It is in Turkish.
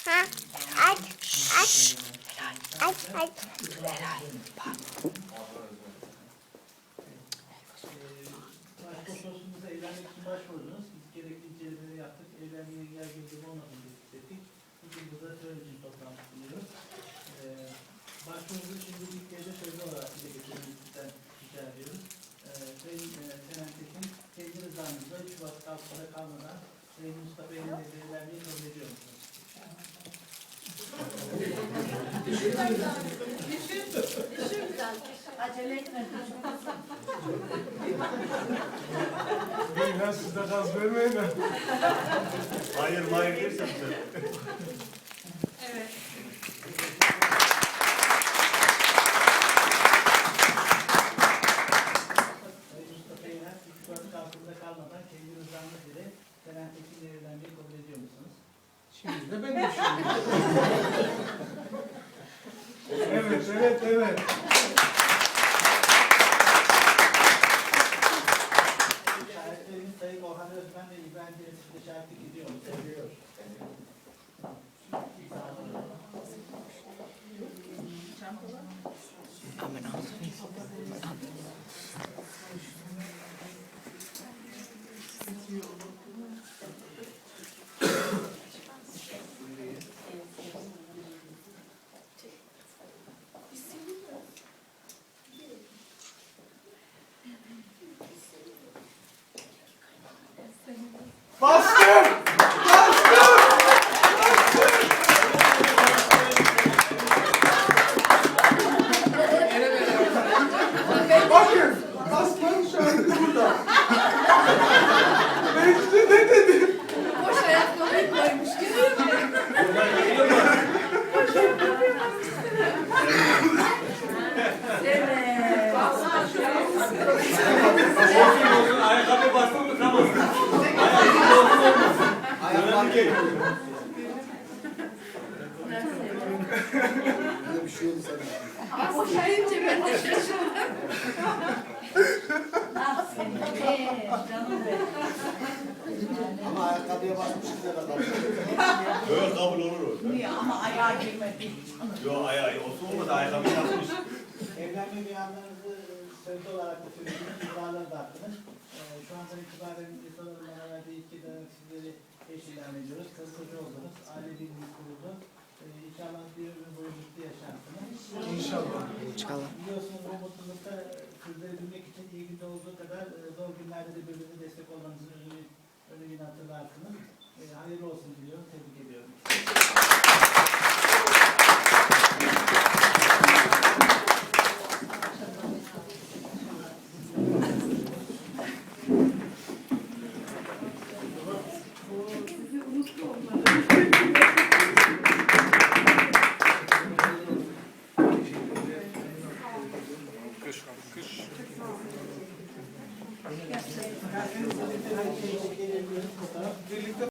Ha? Aç. Aç. Aç. Aç. Başkonsolosluğumuza evlenmek için başvurdunuz. Biz gerekli incelemeleri yaptık. Evlenmeye yer gündemi olmadığını hissettik. Bugün burada tören için toplantı sunuyoruz. Başvurumuzu şimdi ilk kez sözlü olarak dile getirmenizden rica ediyoruz. Sayın Senen Tekin, kendi rızanızla 3 Şubat kalkmada kalmadan Sayın Mustafa Emin'le evlenmeyi kabul ediyor musunuz? Acele etme. Ya siz de gaz vermeyin de. Hayır dersen sen. Evet. Sayın Mustafa Emin, 3 Şubat kalkmada kalmadan kendi rızanız ile Senen Tekin'le evlenmeyi kabul ediyor musunuz? Şimdi de ben düşünüyorum. Evet. Şahitlerimiz Sayın Orhan Özmen ve İbrahim Denizli de şahitlik ediyor mu? Ediyor. Bastım! Bakın! Aslan şahidi burada. Ben size ne dedim? Boş ayakkabıyı koymuş. Görüyor musun? Evet. Vallahi şu Olsun ayakkabı bastın mı tamam. Ayakkabı olmasın. Önemli değil. Böyle bir şey oldu sana. boşayınca ben de şaşırdım. Canım benim. Ama ayakkabıya basmışız herhalde. Yok kabul olur o. Niye ama ayağa girmedi. Yok olsun olmadı ayakkabı yapmış. Evlenme beyanlarınızı sözlü olarak da söylediniz, imzaları da attınız. Şu andan itibaren insanın bana verdiği iki dönem sizleri eş ilan ediyoruz. Kız koca oldunuz, aile birliği kuruldu. İnşallah bir ömür boyu mutlu yaşarsınız. İnşallah. Biliyorsunuz bu mutlulukta sizleri bilmek için iyi günde olduğu kadar zor günlerde de birbirine destek olmanızın önünü hatırlarsınız. Hayırlı olsun diliyorum, tebrik ediyorum. Birlikte